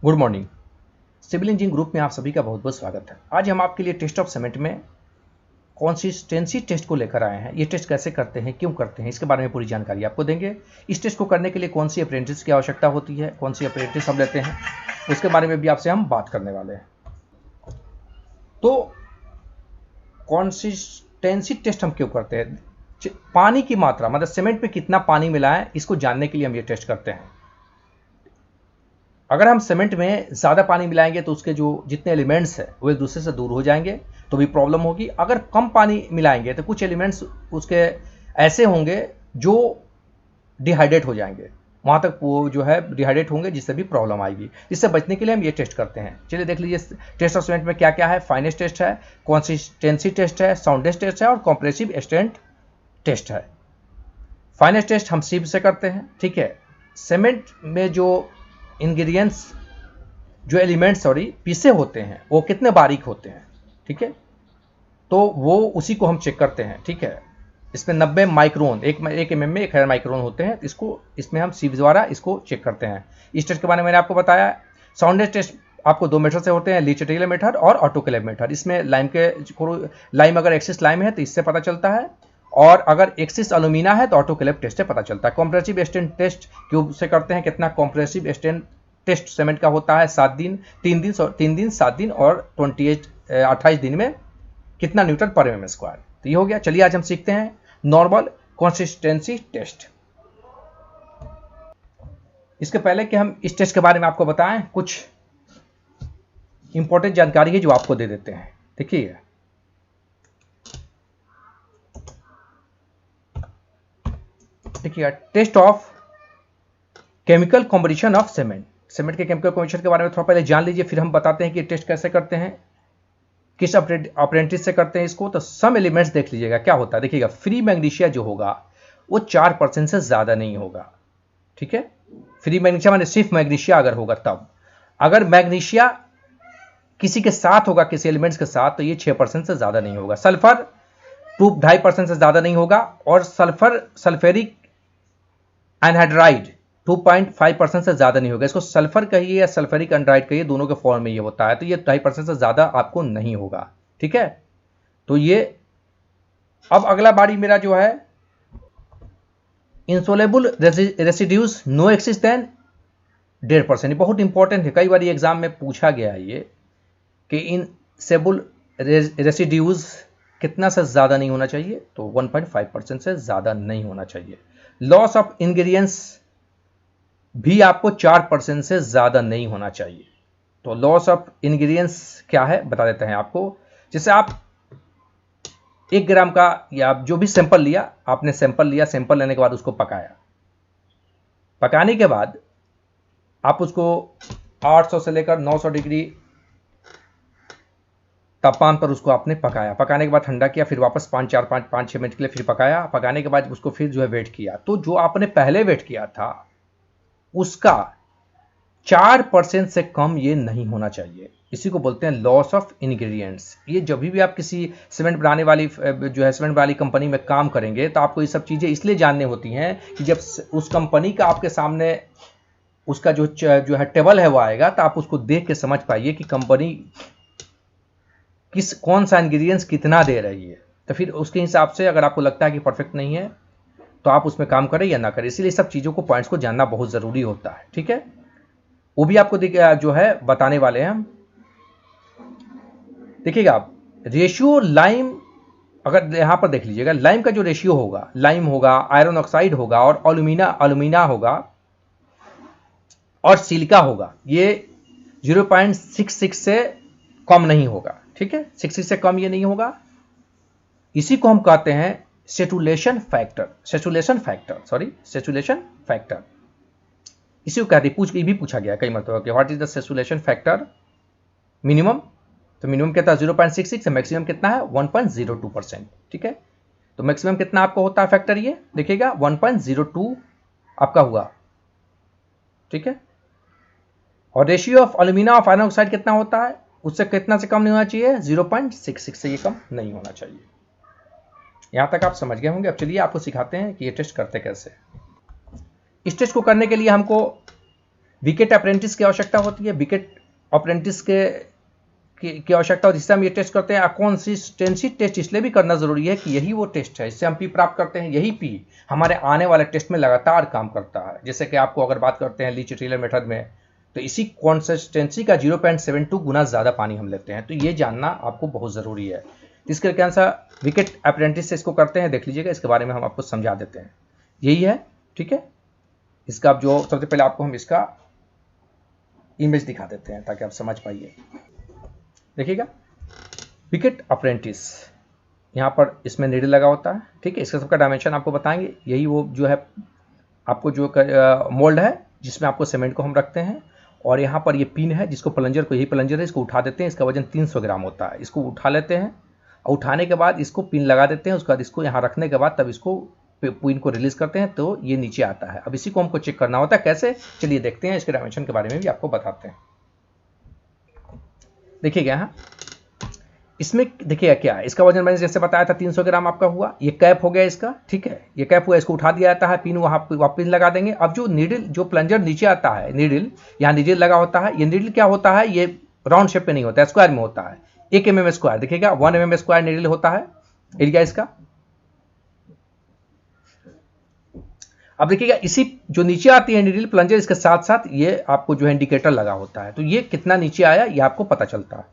Good morning. Civil engineering group में आप सभी का बहुत बहुत स्वागत है। आज हम आपके लिए टेस्ट ऑफ सीमेंट में कंसिस्टेंसी टेस्ट को लेकर आए हैं। ये टेस्ट कैसे करते हैं, क्यों करते हैं, इसके बारे में पूरी जानकारी आपको देंगे। इस टेस्ट को करने के लिए कौन सी अप्रेंटिस की आवश्यकता होती है, कौन सी अप्रेंटिस हम लेते हैं, उसके बारे में भी आपसे हम बात करने वाले हैं। तो कंसिस्टेंसी टेस्ट हम क्यों करते हैं? पानी की मात्रा, मतलब सीमेंट में कितना पानी मिला है, इसको जानने के लिए हम ये टेस्ट करते हैं। अगर हम सीमेंट में ज़्यादा पानी मिलाएंगे तो उसके जो जितने एलिमेंट्स हैं वो एक दूसरे से दूर हो जाएंगे, तो भी प्रॉब्लम होगी। अगर कम पानी मिलाएंगे तो कुछ एलिमेंट्स उसके ऐसे होंगे जो डिहाइड्रेट हो जाएंगे, वहाँ तक वो जो है डिहाइड्रेट होंगे, जिससे भी प्रॉब्लम आएगी। इससे बचने के लिए हम ये टेस्ट करते हैं। चलिए देख लीजिए टेस्ट ऑफ सीमेंट में क्या क्या है। फाइनेस टेस्ट है, कंसिस्टेंसी टेस्ट है, साउंडनेस टेस्ट है और कॉम्प्रेसिव स्ट्रेंथ टेस्ट है। फाइनेस टेस्ट हम सीप से करते हैं, ठीक है। सीमेंट में जो इंग्रेडिएंट्स, जो एलिमेंट्स पीसे होते हैं वो कितने बारीक होते हैं, ठीक है, तो वो उसी को हम चेक करते हैं, ठीक है। इसमें 90 माइक्रोन, एक mm में 1000 माइक्रोन होते हैं। इसमें हम सीप द्वारा इसको चेक करते हैं। इस टेस्ट के बारे में मैंने आपको बताया। साउंडनेस टेस्ट आपको दो मेथड से होते हैं, लीचटेरियल मेथड और ऑटोक्लेव मेथड। इसमें लाइम अगर एक्सिस लाइम है तो इससे पता चलता है, और अगर एक्सिस अलुमिना है तो ऑटोक्लेव टेस्ट से पता चलता है। कॉम्प्रेसिव स्ट्रेंथ टेस्ट क्यूब से करते हैं। कितना कॉम्प्रेसिव स्ट्रेंथ टेस्ट सीमेंट का होता है? 7 दिन, 3 दिन 7 दिन और 28 दिन में कितना न्यूटन पर mm स्क्वायर। तो ये हो गया। चलिए आज हम सीखते हैं नॉर्मल कंसिस्टेंसी टेस्ट। इसके पहले कि हम इस टेस्ट के बारे में आपको बताएं, कुछ इंपॉर्टेंट जानकारी है जो आपको दे देते हैं। देखिए test of chemical combination of cement. Cement के केमिकल कॉम्बिनेशन के बारे में थोड़ा पहले जान लीजिए, फिर हम बताते हैं कि टेस्ट कैसे करते हैं, किस अप्रेंटिस से करते हैं इसको। तो सम एलिमेंट्स देख लीजिएगा क्या होता है। देखिएगा फ्री मैग्नीशिया जो होगा वो 4% से ज्यादा नहीं होगा, ठीक है। फ्री मैग्नीशिया माने सिर्फ मैग्नीशिया अगर होगा तब। अगर मैग्नीशिया किसी के साथ होगा, किसी एलिमेंट्स के साथ, तो ये 6% से ज्यादा नहीं होगा। सल्फर 2.5% से ज्यादा नहीं होगा, और सल्फ्यूरिक एनहाइड्राइड 2.5% से ज्यादा नहीं होगा। इसको सल्फर कहिए या सल्फ्यूरिक एनहाइड्राइड कहिए, दोनों के फॉर्म में ये होता है। तो ये 2.5% से ज्यादा आपको नहीं होगा, ठीक है। तो ये अब अगला बारी मेरा जो है insoluble residues no axis then 1.5%। बहुत इंपॉर्टेंट है, कई बार एग्जाम में पूछा गया है ये कि इनसेबल रेसिड्यूज कितना से ज्यादा नहीं होना चाहिए, तो 1.5% से ज्यादा नहीं होना चाहिए। लॉस ऑफ इंग्रेडिएंट्स भी आपको 4% से ज्यादा नहीं होना चाहिए। तो लॉस ऑफ इंग्रेडिएंट्स क्या है बता देते हैं आपको। जैसे आप 1 ग्राम का या आप जो भी सैंपल लिया, आपने सैंपल लिया, सैंपल लेने के बाद उसको पकाया। पकाने के बाद आप उसको 800 से लेकर 900 डिग्री तापमान पर उसको आपने पकाया। पकाने के बाद ठंडा किया, फिर वापस 5-6 मिनट के लिए फिर पकाया। पकाने के बाद उसको फिर जो है वेट किया। तो जो आपने पहले वेट किया था उसका 4% से कम ये नहीं होना चाहिए। इसी को बोलते हैं लॉस ऑफ इंग्रेडिएंट्स। ये जब भी आप किसी सीमेंट बनाने वाली जो है सीमेंट वाली कंपनी में काम करेंगे तो आपको ये सब चीज़ें इसलिए जाननी होती हैं कि जब उस कंपनी का आपके सामने उसका जो है टेबल है वो आएगा, तो आप उसको देख के समझ पाइए कि कंपनी कौन सा इंग्रेडिएंट्स कितना दे रही है। तो फिर उसके हिसाब से अगर आपको लगता है कि परफेक्ट नहीं है तो आप उसमें काम करें या ना करें। इसीलिए सब चीज़ों को, पॉइंट्स को जानना बहुत ज़रूरी होता है, ठीक है। वो भी आपको जो है बताने वाले हैं हम। देखिएगा आप रेशियो लाइम, अगर यहां पर देख लीजिएगा लाइम का जो रेशियो होगा, लाइम होगा, आयरन ऑक्साइड होगा और अलुमिना होगा और सिलिका होगा, ये 0.66 से कम नहीं होगा, ठीक है। 66 से कम ये नहीं होगा। इसी को हम कहते हैं सेचुरेशन फैक्टर। सेचुरेशन फैक्टर इसी को कहते हैं। ये भी पूछा गया कई मरतबा कि what is the saturation factor minimum. तो मिनिमम कितना 0.66 से मैक्सिमम कितना है 1.02%, ठीक है। तो मैक्सिमम कितना आपको होता है फैक्टर, ये देखिएगा 1.02 आपका हुआ, ठीक है। और ratio of alumina of iron oxide कितना होता है, उससे कितना से कम नहीं होना चाहिए, 0.66 से ये कम नहीं होना चाहिए। यहां तक आप समझ गए होंगे। अब चलिए आपको सिखाते हैं कि ये टेस्ट करते कैसे। इस टेस्ट को करने के लिए हमको विकेट अप्रेंटिस की आवश्यकता होती है। विकेट अप्रेंटिस की आवश्यकता होती है, जिससे हम ये टेस्ट करते हैं। कंसिस्टेंसी टेस्ट इसलिए भी करना जरूरी है कि यही वो टेस्ट है, इससे हम पी प्राप्त करते हैं। यही पी हमारे आने वाले टेस्ट में लगातार काम करता है। जैसे कि आपको अगर बात करते हैं ली चिटरीलर मेथड में, तो इसी कंसिस्टेंसी का 0.72 गुना ज़्यादा पानी हम लेते हैं। तो ये जानना आपको बहुत ज़रूरी है। इसके क्या सा विकेट अप्रेंटिस से इसको करते हैं, देख लीजिएगा, इसके बारे में हम आपको समझा देते हैं। यही है, ठीक है। इसका जो सबसे पहले आपको हम इसका इमेज दिखा देते हैं ताकि आप समझ पाइए। देखिएगा, विकेट अप्रेंटिस, यहाँ पर इसमें नीडल लगा होता है, ठीक है। इसका सबका डायमेंशन आपको बताएंगे। यही वो जो है आपको जो मोल्ड है जिसमें आपको सीमेंट को हम रखते हैं, और यहाँ पर ये पिन है जिसको प्लंजर को, यही प्लंजर है, इसको उठा देते हैं। इसका वजन 300 ग्राम होता है। इसको उठा लेते हैं, और उठाने के बाद इसको पिन लगा देते हैं। उसके बाद इसको यहाँ रखने के बाद तब इसको पिन को रिलीज करते हैं, तो ये नीचे आता है। अब इसी को हमको चेक करना होता है। कैसे, चलिए देखते हैं। इसके डायमेंशन के बारे में भी आपको बताते हैं। देखिएगा यहाँ इसमें देखिएगा क्या है, इसका वजन मैंने जैसे बताया था 300 ग्राम आपका हुआ। ये कैप हो गया इसका, ठीक है। ये कैप हुआ, इसको उठा दिया जाता है, पिन वहाँ वापस लगा देंगे। अब जो नीडल, जो प्लंजर नीचे आता है, नीडल यहाँ नीडल लगा होता है। ये नीडल क्या होता है, ये राउंड शेप में नहीं होता है, स्क्वायर में होता है। 1 mm स्क्वायर, देखिएगा 1 mm स्क्वायर नीडल होता है एरिया इसका। अब देखिएगा इसी जो नीचे आती है नीडल प्लंजर, इसके साथ साथ ये आपको जो है इंडिकेटर लगा होता है। तो ये कितना नीचे आया ये आपको पता चलता है,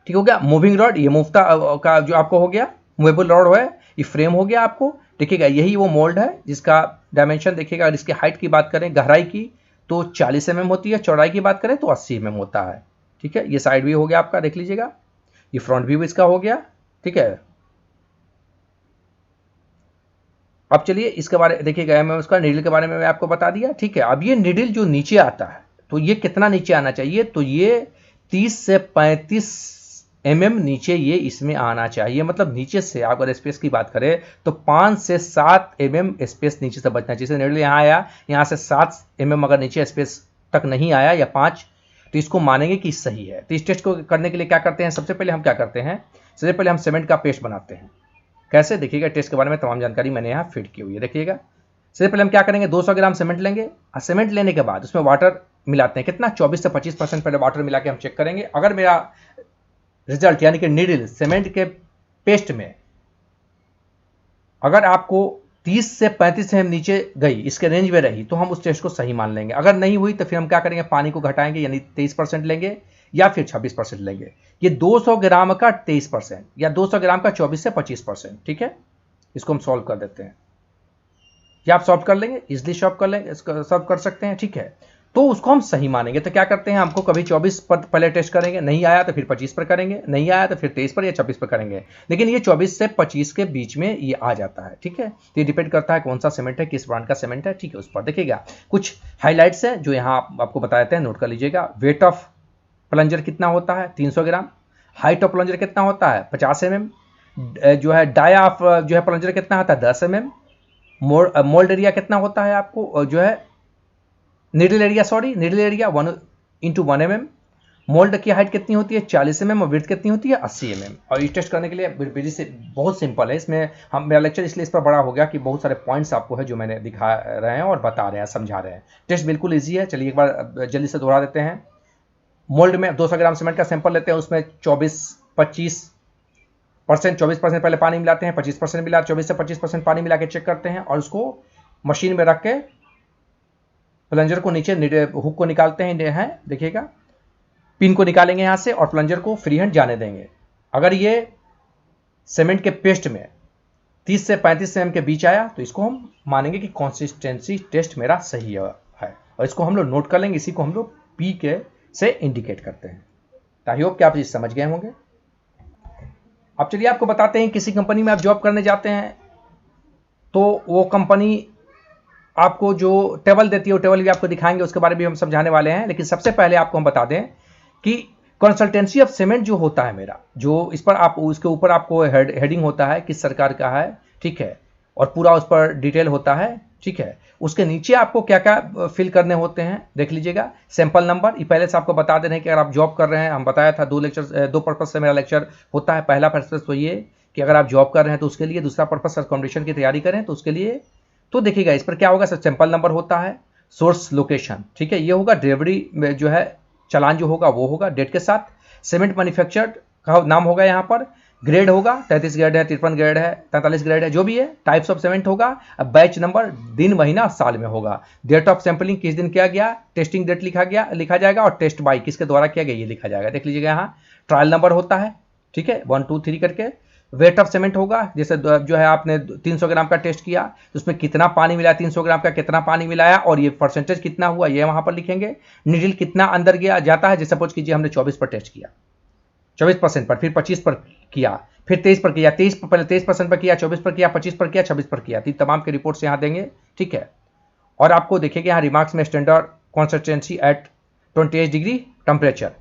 ठीक हो गया। मूविंग रॉड, ये मूवता का जो आपको हो गया, मूवेबल रॉड है, ये फ्रेम हो गया आपको। देखिएगा यही वो मोल्ड है जिसका डायमेंशन देखिएगा। अगर इसकी हाइट की बात करें, गहराई की, तो 40 mm होती है। चौड़ाई की बात करें तो 80 mm होता है, ठीक है। ये साइड व्यू हो गया आपका, देख लीजिएगा। ये फ्रंट व्यू इसका हो गया, ठीक है। अब चलिए इसके बारे देखिएगा, मैं उसका नीडल के बारे में मैं आपको बता दिया, ठीक है। अब ये नीडल जो नीचे आता है, तो ये कितना नीचे आना चाहिए, तो ये 30 से 35 mm नीचे ये इसमें आना चाहिए। मतलब नीचे से आप अगर स्पेस की बात करें तो 5 से 7 mm स्पेस नीचे से बचना चाहिए। नीडल यहाँ आया, यहाँ से 7 mm अगर नीचे स्पेस तक नहीं आया या 5, तो इसको मानेंगे कि सही है। तो इस टेस्ट को करने के लिए क्या करते हैं, सबसे पहले हम क्या करते हैं, सबसे पहले हम सीमेंट का पेस्ट बनाते हैं। कैसे, देखिएगा टेस्ट के बारे में तमाम जानकारी मैंने यहाँ फिट की हुई है। देखिएगा सबसे पहले हम क्या करेंगे, 200 ग्राम सीमेंट लेंगे, और सीमेंट लेने के बाद उसमें वाटर मिलाते हैं। कितना, 24 से 25% पहले वाटर मिला के हम चेक करेंगे। अगर मेरा रिजल्ट यानी कि नीडल सीमेंट के पेस्ट में अगर आपको 30 से 35 mm नीचे गई, इसके रेंज में रही, तो हम उस टेस्ट को सही मान लेंगे। अगर नहीं हुई तो फिर हम क्या करेंगे, पानी को घटाएंगे, यानी 23% लेंगे या फिर 26% लेंगे। ये 200 ग्राम का 23% या 200 ग्राम का 24 से 25%, ठीक है। इसको हम सॉल्व कर देते हैं, या आप सॉल्व कर लेंगे, इजिली सॉल्व कर लेंगे, सॉल्व कर सकते हैं, ठीक है। तो उसको हम सही मानेंगे। तो क्या करते हैं, हमको कभी 24 पर पहले टेस्ट करेंगे, नहीं आया तो फिर 25 पर करेंगे, नहीं आया तो फिर 23 पर या 26 पर करेंगे। लेकिन ये 24 से 25 के बीच में ये आ जाता है, ठीक है। तो ये डिपेंड करता है कौन सा सीमेंट है, किस ब्रांड का सीमेंट है, ठीक है। उस पर देखिएगा कुछ हाईलाइट्स हैं जो यहाँ आपको बता देते हैं, नोट कर लीजिएगा। वेट ऑफ प्लंजर कितना होता है, 300 ग्राम। हाइट ऑफ प्लंजर कितना होता है, 50 mm। जो है डाया ऑफ जो है प्लंजर कितना होता है, 10 mm। मोल्ड एरिया कितना होता है आपको, जो है नीडल एरिया 1/1 mm। मोल्ड की हाइट कितनी होती है, 40 mm, और विड्थ कितनी होती है, 80 mm। और ये टेस्ट करने के लिए विधि से बहुत सिंपल है। इसमें हम, मेरा लेक्चर इसलिए इस पर बड़ा हो गया कि बहुत सारे पॉइंट्स आपको है जो मैंने दिखा रहे हैं और बता रहे हैं, समझा रहे हैं। टेस्ट बिल्कुल ईजी है। चलिए एक बार जल्दी से दोहरा देते हैं। मोल्ड में 200 ग्राम सीमेंट का सैंपल लेते हैं, उसमें 24% पहले पानी मिलाते हैं, 25% मिला, 24 से 25% पानी मिला के चेक करते हैं, और उसको मशीन में रख के प्लंजर को नीचे हुक को निकालते हैं, देखिएगा पिन को निकालेंगे यहाँ से, और प्लंजर को फ्री हैंड जाने देंगे। अगर ये सीमेंट के पेस्ट में 30 से 35 mm के बीच आया, तो इसको हम मानेंगे कि कंसिस्टेंसी टेस्ट मेरा सही है, और इसको हम लोग नोट कर लेंगे। इसी को हम लोग पी के से इंडिकेट करते हैं। आई होप कि आप ये समझ गए होंगे। अब चलिए आपको बताते हैं, किसी कंपनी में आप जॉब करने जाते हैं तो वो कंपनी आपको जो टेबल देती है, वो टेबल भी आपको दिखाएंगे, उसके बारे में भी हम समझाने वाले हैं। लेकिन सबसे पहले आपको हम बता दें कि कंसल्टेंसी ऑफ सीमेंट जो होता है मेरा, जो इस पर आप उसके ऊपर आपको हेडिंग होता है किस सरकार का है, ठीक है, और पूरा उस पर डिटेल होता है, ठीक है। उसके नीचे आपको क्या क्या फिल करने होते हैं, देख लीजिएगा। सैंपल नंबर, ये पहले से आपको बता दे रहे हैं कि अगर आप जॉब कर रहे हैं, हम बताया था 2 पर्पज से मेरा लेक्चर होता है। पहला पर्पज तो ये कि अगर आप जॉब कर रहे हैं तो उसके लिए, दूसरा पर्पज अकोमोडेशन की तैयारी करें तो उसके लिए। तो देखिएगा इस पर क्या होगा, सैंपल नंबर होता है, सोर्स लोकेशन, ठीक है। ये होगा डिलीवरी में जो है चालान जो होगा वो होगा डेट के साथ। सीमेंट मैन्युफैक्चर्ड का नाम होगा यहाँ पर, ग्रेड होगा 33 ग्रेड है, 53 ग्रेड है, 43 ग्रेड है, जो भी है। टाइप्स ऑफ सीमेंट होगा, अब बैच नंबर दिन महीना साल में होगा। डेट ऑफ सैंपलिंग किस दिन किया गया, टेस्टिंग डेट लिखा जाएगा, और टेस्ट बाई किसके द्वारा किया गया ये लिखा जाएगा। देख लीजिएगा यहाँ ट्रायल नंबर होता है, ठीक है, 1 2 3 करके। वेट ऑफ सीमेंट होगा, जैसे जो है आपने 300 ग्राम का टेस्ट किया तो उसमें कितना पानी मिला, 300 ग्राम का कितना पानी मिलाया और ये परसेंटेज कितना हुआ ये वहां पर लिखेंगे। नीडल कितना अंदर गया जाता है, जैसे सपोज कीजिए हमने 24 पर टेस्ट किया, 24% पर, फिर 25 पर किया, फिर 23 पर किया, 23 पहले 23% पर किया, 24 पर किया, 25 पर किया, 26 पर किया, तो तमाम के रिपोर्ट्स यहाँ देंगे, ठीक है। और आपको देखिएगा यहाँ रिमार्क्स में standard consistency at 28 degree temperature,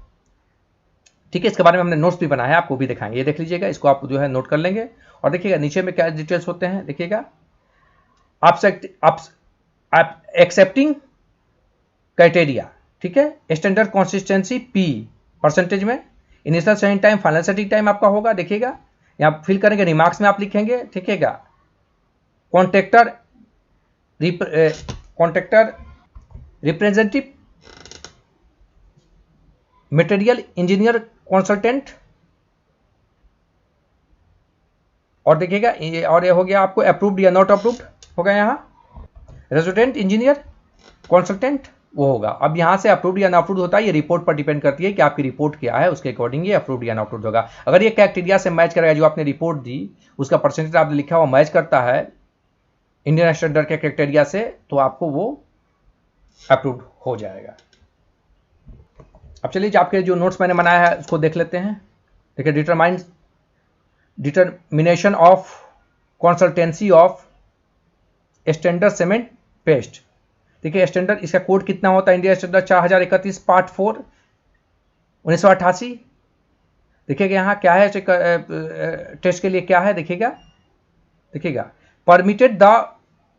ठीक है। इसके बारे में हमने नोट्स भी बनाया है, आपको भी दिखाएंगे, ये देख लीजिएगा, इसको आप जो है नोट कर लेंगे। और देखिएगा नीचे में क्या डिटेल्स होते हैं, देखिएगा आप एक्सेप्टिंग क्राइटेरिया, ठीक है। स्टैंडर्ड कंसिस्टेंसी पी परसेंटेज में, initial setting time, final setting time आपका होगा, देखिएगा यहाँ फिल करेंगे, रिमार्क्स में आप लिखेंगे, ठीक है। Contractor representative, material engineer consultant, और देखिएगा और ये हो गया आपको अप्रूव्ड या नॉट अप्रूव्ड होगा, यहाँ रेजिडेंट इंजीनियर कंसल्टेंट वो होगा। अब यहाँ से अप्रूव्ड या नॉट अप्रूव्ड होता है, ये रिपोर्ट पर डिपेंड करती है कि आपकी रिपोर्ट क्या है, उसके अकॉर्डिंग ये अप्रूव्ड या नॉट अप्रूव्ड होगा। अगर ये क्राइटेरिया से मैच करेगा, जो आपने रिपोर्ट दी उसका परसेंटेज आपने लिखा हुआ मैच करता है इंडियन स्टैंडर्ड के क्राइटेरिया से, तो आपको वो अप्रूव्ड हो जाएगा। अब चलिए आपके जो नोट्स मैंने बनाया है उसको देख लेते हैं। देखिए determination of consultancy of standard cement paste, देखिए स्टैंडर्ड इसका कोड कितना होता है, इंडिया स्टैंडर्ड 4031 पार्ट 4 1988। देखिएगा यहाँ क्या है टेस्ट के लिए क्या है, देखिएगा permitted the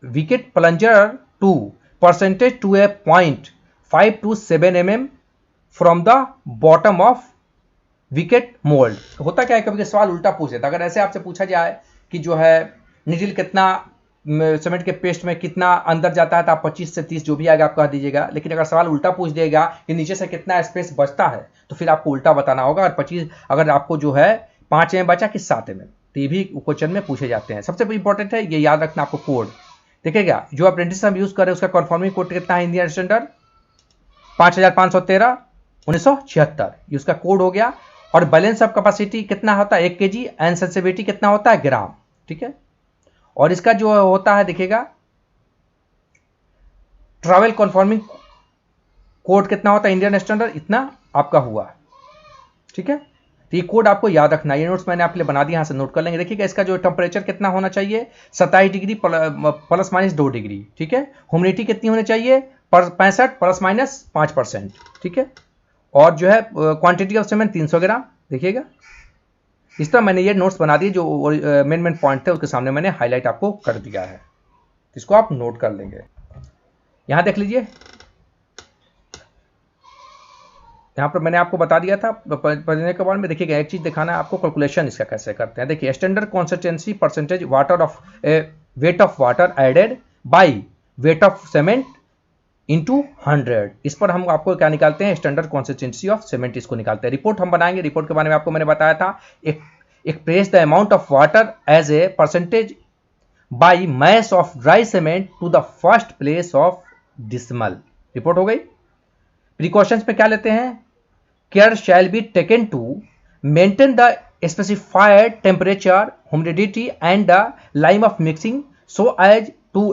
vicat plunger to percentage to a point 5 to 7 mm from the bottom of vicat mould. होता क्या है, कभी सवाल उल्टा पूछ देता, अगर ऐसे आपसे पूछा जाए कि जो है नीडल कितना सीमेंट के पेस्ट में कितना अंदर जाता है, तो आप 25 से 30 जो भी आएगा आप कह दीजिएगा। लेकिन अगर सवाल उल्टा पूछ देगा कि नीचे से कितना स्पेस बचता है, तो फिर आपको उल्टा बताना होगा। और 25 अगर आपको जो है 5 mm बचा कि 7 mm, तो ये भी क्वेश्चन में पूछे जाते हैं। सबसे इंपॉर्टेंट है ये याद रखना आपको कोड, देखिएगा जो अप्रेंटिस हम यूज कर रहे हैं उसका कन्फर्मिंग कोड कितना है, इंडियन स्टैंडर्ड 5513 1976 ये उसका कोड हो गया। और बैलेंस ऑफ कैपेसिटी कितना होता है 1 kg, एंड सेंसिटिविटी कितना होता है ग्राम, ठीक है। और इसका जो होता है देखिएगा ट्रैवल कन्फर्मिंग कोड कितना होता है इंडियन स्टैंडर्ड, इतना आपका हुआ, ठीक है। तो ये कोड आपको याद रखना है, ये नोट्स मैंने आपके लिए बना दिया, यहाँ से नोट कर लेंगे। देखिएगा इसका जो टेम्परेचर कितना होना चाहिए 27 डिग्री ± 2 डिग्री, ठीक है। ह्यूमिडिटी कितनी होनी चाहिए 65 ±5%, ठीक है। और जो है क्वांटिटी ऑफ सीमेंट 300 ग्राम, देखिएगा इस तरह मैंने ये नोट्स बना दिए, जो मेन पॉइंट थे उसके सामने मैंने हाईलाइट आपको कर दिया है, इसको आप नोट कर लेंगे। यहां देख लीजिए, यहां पर मैंने आपको बता दिया था पढ़ने के बाद में। देखिएगा एक चीज दिखाना है आपको, कैलकुलेशन इसका कैसे करते हैं। देखिए standard consistency percentage water of weight of water added by weight of cement into 100, इस पर हम आपको क्या निकालते हैं, स्टैंडर्ड कंसिस्टेंसी ऑफ सीमेंट, इसको निकालते हैं। रिपोर्ट हम बनाएंगे, रिपोर्ट के बारे में आपको मैंने बताया था, express the amount of water as a percentage by mass of dry cement to the first place of decimal, report हो गई। प्रिकॉशंस में क्या लेते हैं, care shall be taken to maintain the specified temperature, humidity and the time of mixing so as to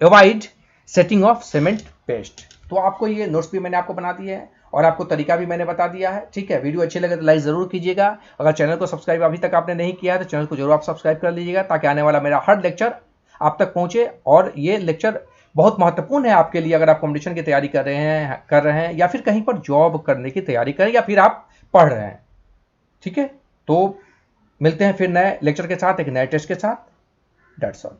avoid setting of cement paste. तो आपको ये notes भी मैंने आपको बना दिए हैं और आपको तरीका भी मैंने बता दिया है, ठीक है। वीडियो अच्छी लगे तो लाइक जरूर कीजिएगा। अगर चैनल को सब्सक्राइब अभी तक आपने नहीं किया है तो चैनल को जरूर आप सब्सक्राइब कर लीजिएगा, ताकि आने वाला मेरा हर लेक्चर आप तक पहुंचे। और ये लेक्चर बहुत महत्वपूर्ण है आपके लिए, अगर आप कॉम्पिटिशन की तैयारी कर रहे हैं या फिर कहीं पर जॉब करने की तैयारी करें या फिर आप पढ़ रहे हैं, ठीक है। तो मिलते हैं फिर नए लेक्चर के साथ, एक नए टेस्ट के साथ। That's all.